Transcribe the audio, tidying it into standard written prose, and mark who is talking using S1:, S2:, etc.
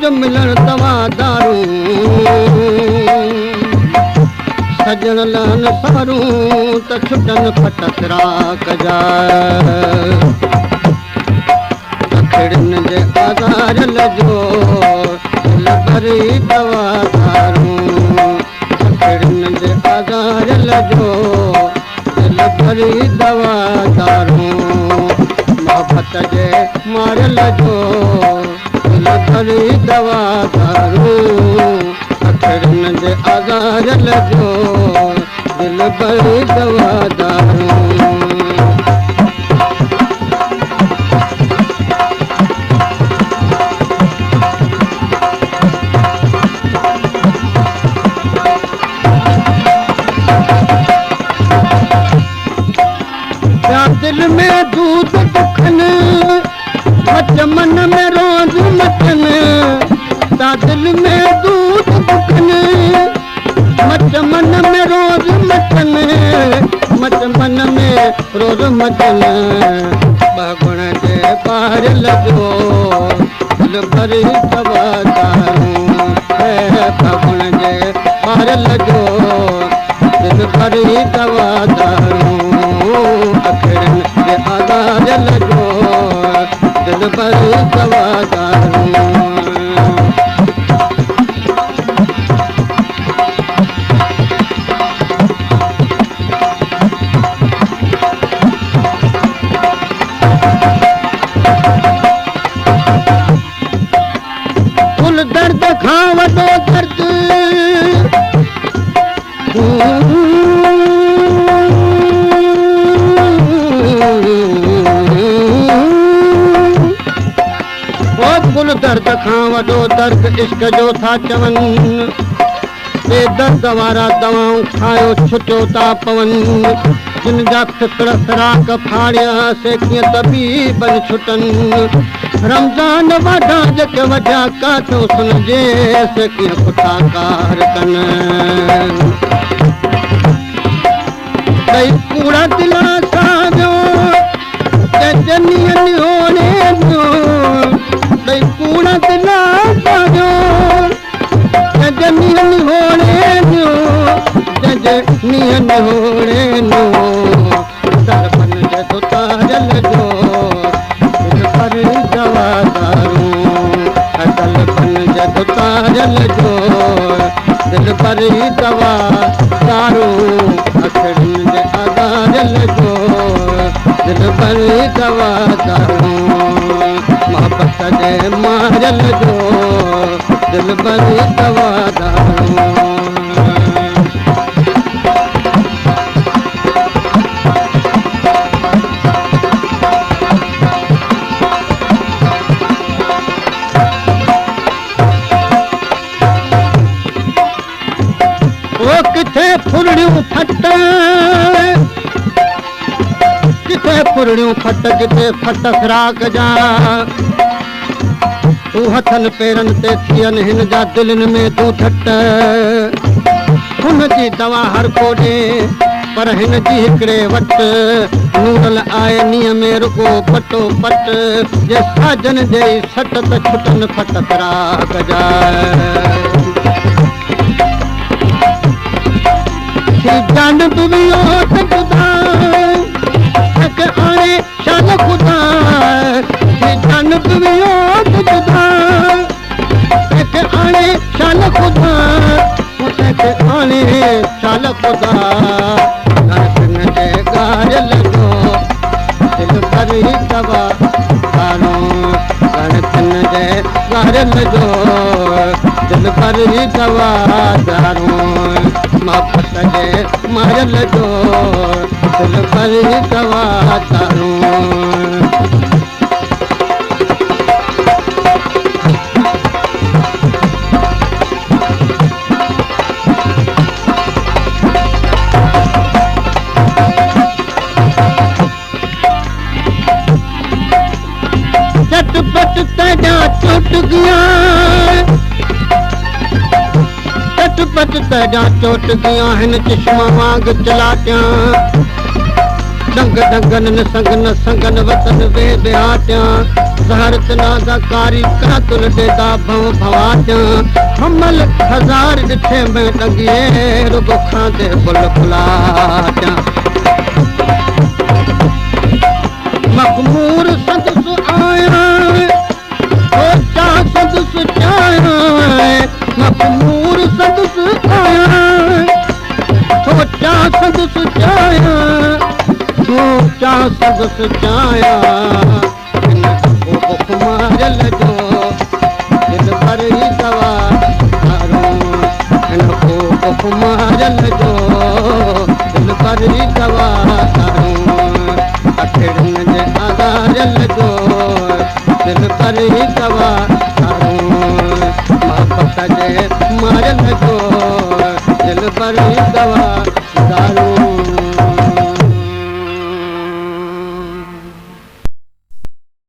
S1: जो मिलण दवा दारू सजण लान सारूं त छुटन फट फिराक जा अखड़िन जे आज़ारल जो दिल भरी दवा दारू अखड़िन जे आज़ारल जो दिल भरी दवा दारू मोहब्बत जे मारल जो दिल भरी दवा दारू अखड़िन जे आज़ारल जो दिल भरी दवा दारू दिल में दूध दुखन मच मन में रोज मचन ता दिल में दूध दुखन मच मन में रोज मचन मच मन में रोज मचन बागुण जे पार लगो दिल भरी दवा दारू बागुण जे पार लगो दिल भरी दवा दारू अखड़िन जे आज़ारल जो दिल भरी दवा दारू कुल दर्द खां वॾो दर्द कुल दर्द खां वॾो दर्द इश्क जो था चवनि ए दर्द वारा दवाऊं खायो छुटियो था पवनि जिन जा फिकड़ फिराक फाड़िया से कीअं तबीबनि छुटनि रमज़ान वाढा जेके वढिया काठो सुनजे से कीअं पुठा कार कनि ॾेई कूड़ा दिला सावियो जनियनि होणे ॾियो ॾेई कूड़ा दिला सावियो जनियनि होणे ॾियो जनियनि होणे ॾियो दर्पण जे दुतारल जो दिल भरी दवा दारू दर्पण जे दुतारल जो दिल भरी दवा दारू अखड़िन जे आज़ारल जो दिल भरी दवा दारू मोहब्बत जे मारल जो दिल भरी दवा दारू किथे फुरड़ियूं फट किथे फुरड़ियूं फट किथे फट फिराक जा तूं हथनि पेरनि ते थियनि हिन जा दिलनि में तूं ठट हुन जी दवा हर को ॾे पर हिन जी हिकिड़े वटि नूरल आहे नीअ में रुगो पटो पट जे साजन जे सट त छुटनि फट फिराक जा जान दुनिया खुदा तक आने शान खुदा जान दुनिया खुदा तक आने शान खुदा तक आने शान खुदा गणपन जे गारल जो दिल भरी दवा दारू गणपन जे गारल जो दिल भरी दवा दारू मोहब्बत जे मारल जो दिल भरी दवा दारू झटपट तेजा टूट गया झटपट तेजा चोट गया हिन चश्मा वांग चलाटियां डंग डंगन संगन संगन वतन वे बिहाट्या जहर तनादा कारी कातुल देदा भव भवाट्या हमल हजार दिथे में डंगिए रुगो खांदे बुल फुलाट्या मखमूर सदस आया सोचा सदस चाया मखमूर सदस आया सोचा सदस चाया सोचा सदस चाया मारल जो दिल भर ही दवा मारल जो दिल भर ही दवा अखिड़न जे आधारल जो दिल भर ही दवा मोहब्बत जे मारल जो दिल भर ही दवा दारू